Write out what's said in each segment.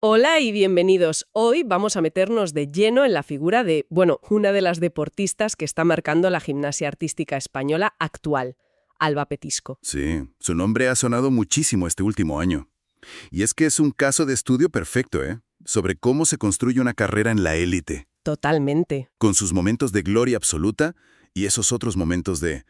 Hola y bienvenidos. Hoy vamos a meternos de lleno en la figura de, una de las deportistas que está marcando la gimnasia artística española actual, Alba Petisco. Sí, su nombre ha sonado muchísimo este último año. Y es que es un caso de estudio perfecto, ¿eh? Sobre cómo se construye una carrera en la élite, Totalmente. con sus momentos de gloria absoluta y esos otros momentos de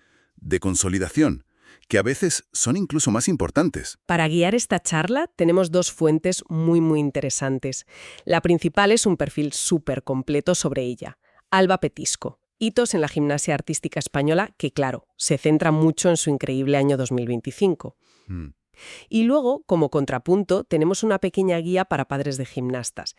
consolidación, que a veces son incluso más importantes. Para guiar esta charla tenemos dos fuentes muy interesantes. La principal es un perfil súper completo sobre ella, Alba Petisco. Hitos en la gimnasia artística española que, claro, se centra mucho en su increíble año 2025. Mm. Y luego, como contrapunto, tenemos una pequeña guía para padres de gimnastas.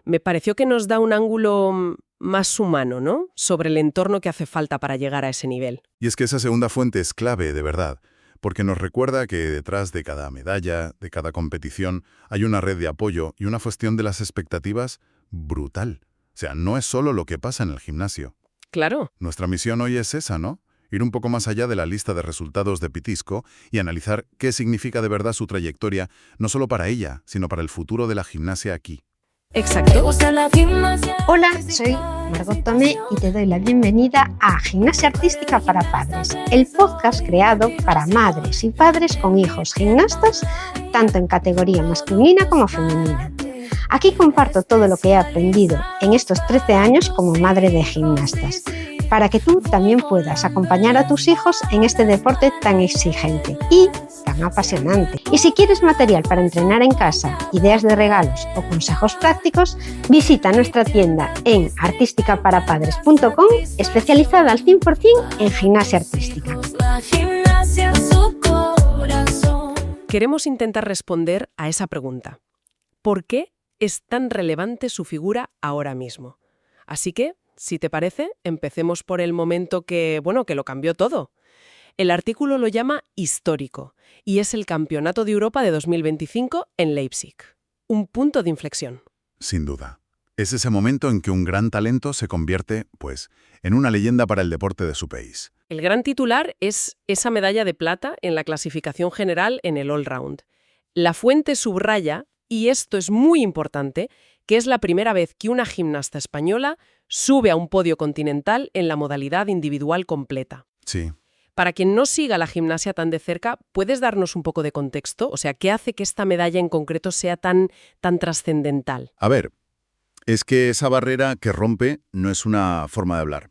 Me pareció que nos da un ángulo más humano, ¿no? Sobre el entorno que hace falta para llegar a ese nivel. Y es que esa segunda fuente es clave, de verdad, porque nos recuerda que detrás de cada medalla, de cada competición, hay una red de apoyo y una gestión de las expectativas brutal. O sea, no es solo lo que pasa en el gimnasio. Claro. Nuestra misión hoy es esa, ¿no? Ir un poco más allá de la lista de resultados de Petisco y analizar qué significa de verdad su trayectoria, no solo para ella, sino para el futuro de la gimnasia aquí. Exacto. Hola, soy Margot Tomé y te doy la bienvenida a Gimnasia Artística para Padres, el podcast creado para madres y padres con hijos gimnastas, tanto en categoría masculina como femenina. Aquí comparto todo lo que he aprendido en estos 13 años como madre de gimnastas, para que tú también puedas acompañar a tus hijos en este deporte tan exigente y tan apasionante. Y si quieres material para entrenar en casa, ideas de regalos o consejos prácticos, visita nuestra tienda en artisticaparapadres.com, especializada al 100% en gimnasia artística. Queremos intentar responder a esa pregunta. ¿Por qué es tan relevante su figura ahora mismo? Así que, si te parece, empecemos por el momento que lo cambió todo. El artículo lo llama histórico y es el Campeonato de Europa de 2025 en Leipzig. Un punto de inflexión. Sin duda. Es ese momento en que un gran talento se convierte, en una leyenda para el deporte de su país. El gran titular es esa medalla de plata en la clasificación general en el all-round. La fuente subraya, y esto es muy importante, que es la primera vez que una gimnasta española sube a un podio continental en la modalidad individual completa. Sí. Para quien no siga la gimnasia tan de cerca, ¿puedes darnos un poco de contexto? O sea, ¿qué hace que esta medalla en concreto sea tan trascendental? A ver, es que esa barrera que rompe no es una forma de hablar.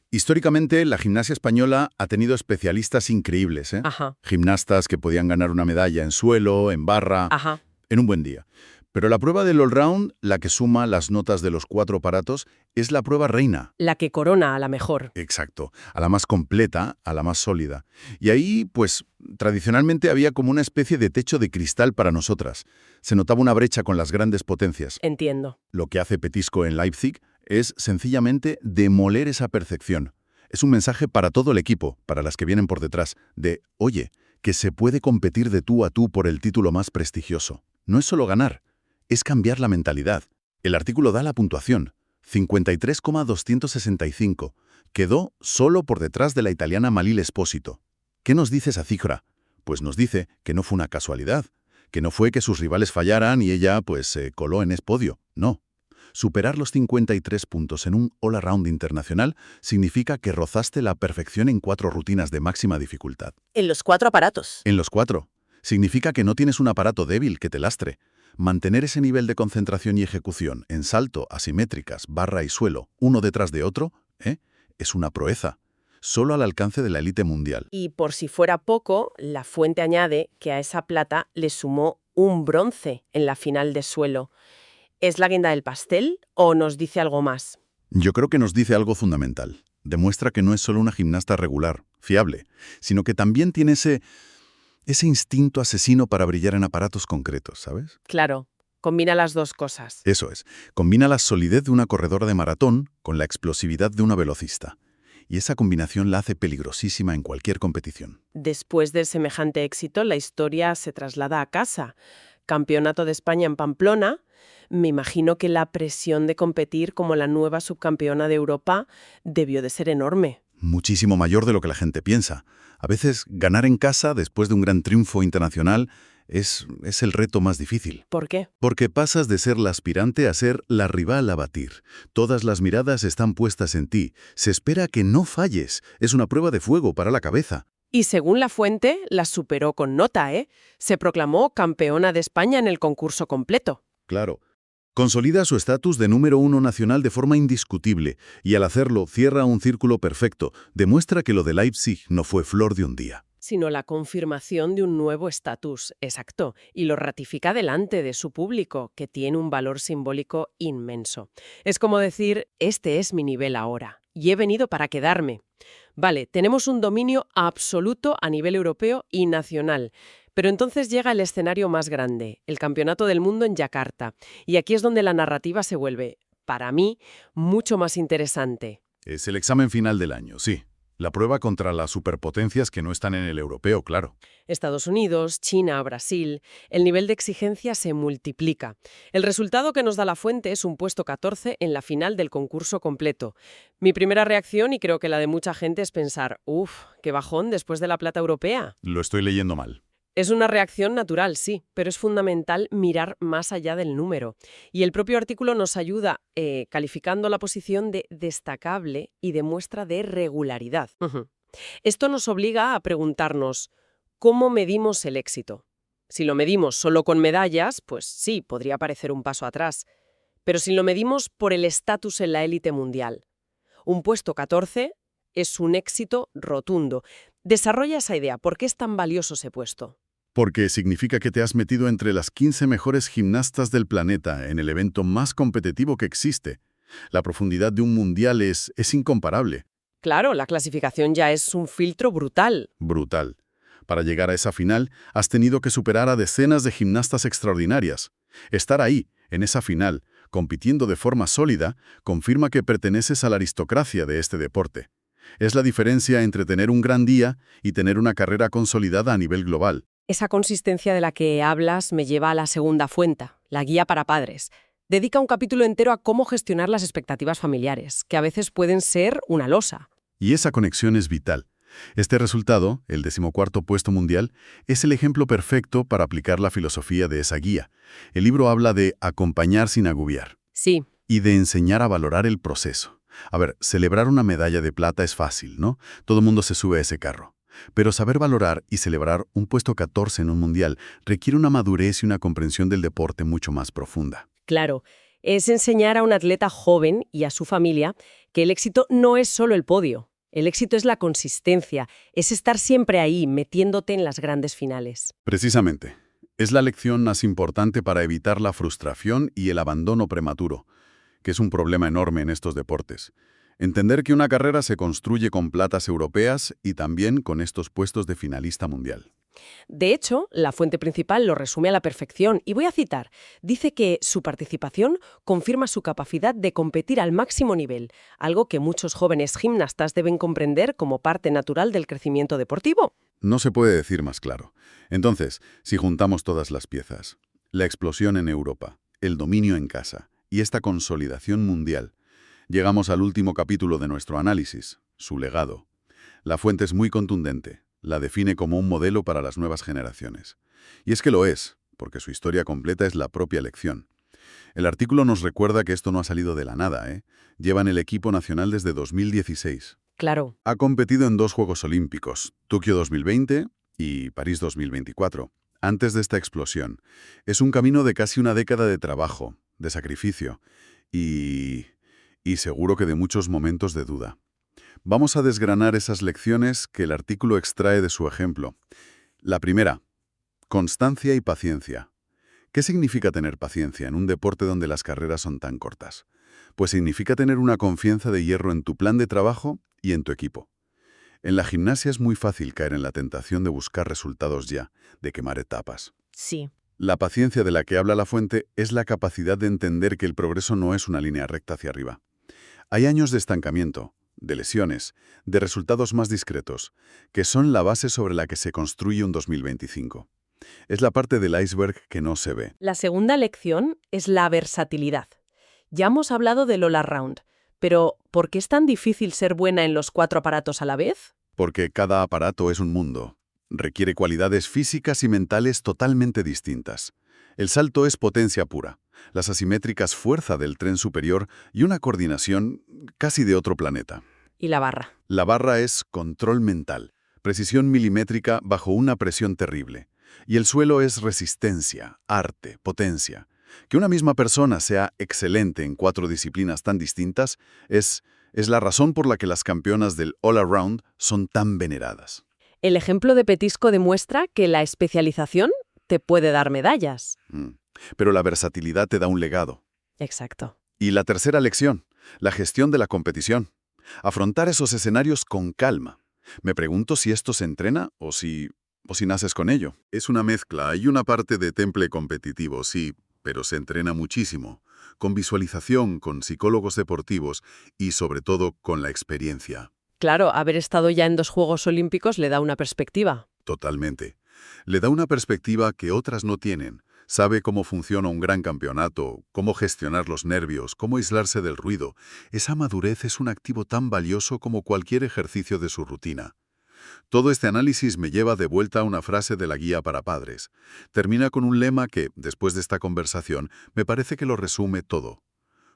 Históricamente, la gimnasia española ha tenido especialistas increíbles, ¿eh? Ajá. Gimnastas que podían ganar una medalla en suelo, en barra, Ajá. en un buen día. Pero la prueba del all-round, la que suma las notas de los 4 aparatos, es la prueba reina. La que corona a la mejor. Exacto, a la más completa, a la más sólida. Y ahí, tradicionalmente había como una especie de techo de cristal para nosotras. Se notaba una brecha con las grandes potencias. Entiendo. Lo que hace Petisco en Leipzig es sencillamente demoler esa percepción. Es un mensaje para todo el equipo, para las que vienen por detrás, de, oye, que se puede competir de tú a tú por el título más prestigioso. No es solo ganar, es cambiar la mentalidad. El artículo da la puntuación, 53,265. Quedó solo por detrás de la italiana Malil Espósito. ¿Qué nos dice esa cifra? Pues nos dice que no fue una casualidad, que no fue que sus rivales fallaran y ella, se coló en ese podio. No. Superar los 53 puntos en un all-around internacional significa que rozaste la perfección en 4 rutinas de máxima dificultad. En los 4 aparatos. En los 4. Significa que no tienes un aparato débil que te lastre. Mantener ese nivel de concentración y ejecución en salto, asimétricas, barra y suelo, uno detrás de otro, es una proeza, solo al alcance de la élite mundial. Y por si fuera poco, la fuente añade que a esa plata le sumó un bronce en la final de suelo. ¿Es la guinda del pastel o nos dice algo más? Yo creo que nos dice algo fundamental. Demuestra que no es solo una gimnasta regular, fiable, sino que también tiene ese instinto asesino para brillar en aparatos concretos, ¿sabes? Claro, combina las dos cosas. Eso es. Combina la solidez de una corredora de maratón con la explosividad de una velocista. Y esa combinación la hace peligrosísima en cualquier competición. Después de semejante éxito, la historia se traslada a casa. Campeonato de España en Pamplona. Me imagino que la presión de competir como la nueva subcampeona de Europa debió de ser enorme. Muchísimo mayor de lo que la gente piensa. A veces, ganar en casa, después de un gran triunfo internacional, es el reto más difícil. ¿Por qué? Porque pasas de ser la aspirante a ser la rival a batir. Todas las miradas están puestas en ti. Se espera que no falles. Es una prueba de fuego para la cabeza. Y según la fuente, la superó con nota, ¿eh? Se proclamó campeona de España en el concurso completo. Claro. Consolida su estatus de número 1 nacional de forma indiscutible y al hacerlo cierra un círculo perfecto. Demuestra que lo de Leipzig no fue flor de un día. Sino la confirmación de un nuevo estatus, exacto, y lo ratifica delante de su público, que tiene un valor simbólico inmenso. Es como decir, este es mi nivel ahora, y he venido para quedarme. Vale, tenemos un dominio absoluto a nivel europeo y nacional, pero entonces llega el escenario más grande, el Campeonato del Mundo en Yakarta, y aquí es donde la narrativa se vuelve, para mí, mucho más interesante. Es el examen final del año, sí. La prueba contra las superpotencias que no están en el europeo, claro. Estados Unidos, China, Brasil, el nivel de exigencia se multiplica. El resultado que nos da la fuente es un puesto 14 en la final del concurso completo. Mi primera reacción, y creo que la de mucha gente, es pensar, qué bajón después de la plata europea. Lo estoy leyendo mal. Es una reacción natural, sí, pero es fundamental mirar más allá del número. Y el propio artículo nos ayuda calificando la posición de destacable y de muestra de regularidad. Esto nos obliga a preguntarnos, ¿cómo medimos el éxito? Si lo medimos solo con medallas, pues sí, podría parecer un paso atrás. Pero si lo medimos por el estatus en la élite mundial, un puesto 14 es un éxito rotundo. Desarrolla esa idea. ¿Por qué es tan valioso ese puesto? Porque significa que te has metido entre las 15 mejores gimnastas del planeta en el evento más competitivo que existe. La profundidad de un mundial es incomparable. Claro, la clasificación ya es un filtro brutal. Brutal. Para llegar a esa final, has tenido que superar a decenas de gimnastas extraordinarias. Estar ahí, en esa final, compitiendo de forma sólida, confirma que perteneces a la aristocracia de este deporte. Es la diferencia entre tener un gran día y tener una carrera consolidada a nivel global. Esa consistencia de la que hablas me lleva a la segunda fuente, la guía para padres. Dedica un capítulo entero a cómo gestionar las expectativas familiares, que a veces pueden ser una losa. Y esa conexión es vital. Este resultado, el 14º puesto mundial, es el ejemplo perfecto para aplicar la filosofía de esa guía. El libro habla de acompañar sin agobiar. Sí. Y de enseñar a valorar el proceso. A ver, celebrar una medalla de plata es fácil, ¿no? Todo el mundo se sube a ese carro. Pero saber valorar y celebrar un puesto 14 en un mundial requiere una madurez y una comprensión del deporte mucho más profunda. Claro, es enseñar a un atleta joven y a su familia que el éxito no es solo el podio. El éxito es la consistencia, es estar siempre ahí, metiéndote en las grandes finales. Precisamente. Es la lección más importante para evitar la frustración y el abandono prematuro, que es un problema enorme en estos deportes. Entender que una carrera se construye con platas europeas y también con estos puestos de finalista mundial. De hecho, la fuente principal lo resume a la perfección y voy a citar. Dice que su participación confirma su capacidad de competir al máximo nivel, algo que muchos jóvenes gimnastas deben comprender como parte natural del crecimiento deportivo. No se puede decir más claro. Entonces, si juntamos todas las piezas, la explosión en Europa, el dominio en casa y esta consolidación mundial, llegamos al último capítulo de nuestro análisis, su legado. La fuente es muy contundente, la define como un modelo para las nuevas generaciones. Y es que lo es, porque su historia completa es la propia lección. El artículo nos recuerda que esto no ha salido de la nada, ¿eh? Llevan el equipo nacional desde 2016. Claro. Ha competido en 2 Juegos Olímpicos, Tokio 2020 y París 2024. Antes de esta explosión, es un camino de casi una década de trabajo, de sacrificio y seguro que de muchos momentos de duda. Vamos a desgranar esas lecciones que el artículo extrae de su ejemplo. La primera, constancia y paciencia. ¿Qué significa tener paciencia en un deporte donde las carreras son tan cortas? Pues significa tener una confianza de hierro en tu plan de trabajo y en tu equipo. En la gimnasia es muy fácil caer en la tentación de buscar resultados ya, de quemar etapas. Sí. La paciencia de la que habla la fuente es la capacidad de entender que el progreso no es una línea recta hacia arriba. Hay años de estancamiento, de lesiones, de resultados más discretos, que son la base sobre la que se construye un 2025. Es la parte del iceberg que no se ve. La segunda lección es la versatilidad. Ya hemos hablado del all-around, pero ¿por qué es tan difícil ser buena en los 4 aparatos a la vez? Porque cada aparato es un mundo. requiere cualidades físicas y mentales totalmente distintas. El salto es potencia pura, las asimétricas fuerza del tren superior y una coordinación casi de otro planeta. ¿Y la barra? La barra es control mental, precisión milimétrica bajo una presión terrible. Y el suelo es resistencia, arte, potencia. Que una misma persona sea excelente en 4 disciplinas tan distintas es la razón por la que las campeonas del all-around son tan veneradas. El ejemplo de Petisco demuestra que la especialización te puede dar medallas. Pero la versatilidad te da un legado. Exacto. Y la tercera lección, la gestión de la competición. Afrontar esos escenarios con calma. Me pregunto si esto se entrena o si naces con ello. Es una mezcla. Hay una parte de temple competitivo, sí, pero se entrena muchísimo. Con visualización, con psicólogos deportivos y, sobre todo, con la experiencia. Claro, haber estado ya en 2 Juegos Olímpicos le da una perspectiva. Totalmente. Le da una perspectiva que otras no tienen. Sabe cómo funciona un gran campeonato, cómo gestionar los nervios, cómo aislarse del ruido. Esa madurez es un activo tan valioso como cualquier ejercicio de su rutina. Todo este análisis me lleva de vuelta a una frase de la Guía para Padres. Termina con un lema que, después de esta conversación, me parece que lo resume todo.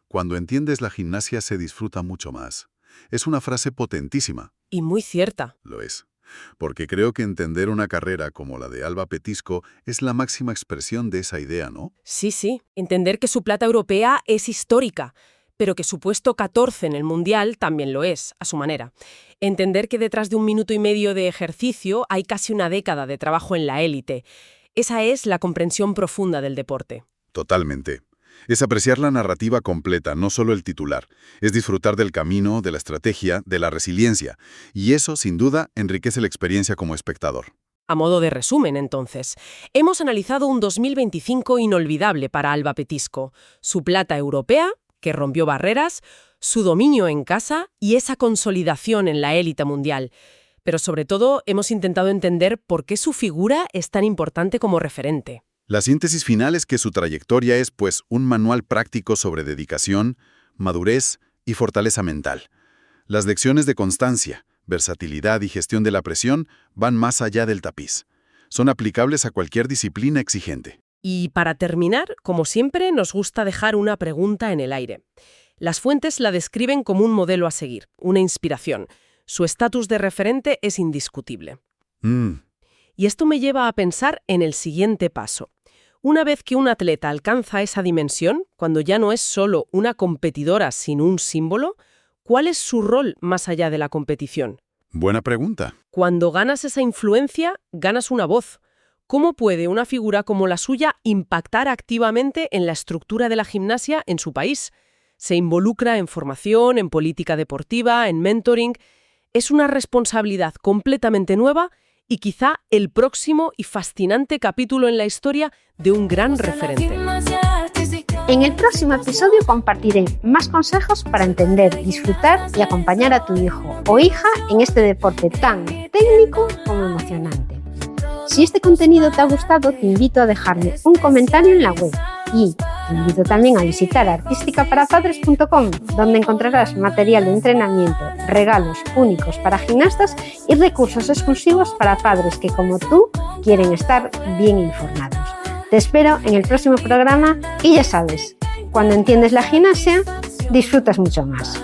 Cuando entiendes la gimnasia se disfruta mucho más. Es una frase potentísima. Y muy cierta. Lo es. Porque creo que entender una carrera como la de Alba Petisco es la máxima expresión de esa idea, ¿no? Sí. Entender que su plata europea es histórica, pero que su puesto 14 en el Mundial también lo es, a su manera. Entender que detrás de 1 minuto y medio de ejercicio hay casi una década de trabajo en la élite. Esa es la comprensión profunda del deporte. Totalmente. Es apreciar la narrativa completa, no solo el titular. Es disfrutar del camino, de la estrategia, de la resiliencia. Y eso, sin duda, enriquece la experiencia como espectador. A modo de resumen, entonces, hemos analizado un 2025 inolvidable para Alba Petisco. Su plata europea, que rompió barreras, su dominio en casa y esa consolidación en la élite mundial. Pero sobre todo, hemos intentado entender por qué su figura es tan importante como referente. La síntesis final es que su trayectoria es, pues, un manual práctico sobre dedicación, madurez y fortaleza mental. Las lecciones de constancia, versatilidad y gestión de la presión van más allá del tapiz. Son aplicables a cualquier disciplina exigente. Y para terminar, como siempre, nos gusta dejar una pregunta en el aire. Las fuentes la describen como un modelo a seguir, una inspiración. Su estatus de referente es indiscutible. Y esto me lleva a pensar en el siguiente paso. Una vez que un atleta alcanza esa dimensión, cuando ya no es solo una competidora sino un símbolo, ¿cuál es su rol más allá de la competición? Buena pregunta. Cuando ganas esa influencia, ganas una voz. ¿Cómo puede una figura como la suya impactar activamente en la estructura de la gimnasia en su país? Se involucra en formación, en política deportiva, en mentoring. Es una responsabilidad completamente nueva y quizá el próximo y fascinante capítulo en la historia de un gran referente. En el próximo episodio compartiré más consejos para entender, disfrutar y acompañar a tu hijo o hija en este deporte tan técnico como emocionante. Si este contenido te ha gustado, te invito a dejarme un comentario en la web y te invito también a visitar artísticaparapadres.com, donde encontrarás material de entrenamiento, regalos únicos para gimnastas y recursos exclusivos para padres que, como tú, quieren estar bien informados. Te espero en el próximo programa y ya sabes, cuando entiendes la gimnasia, disfrutas mucho más.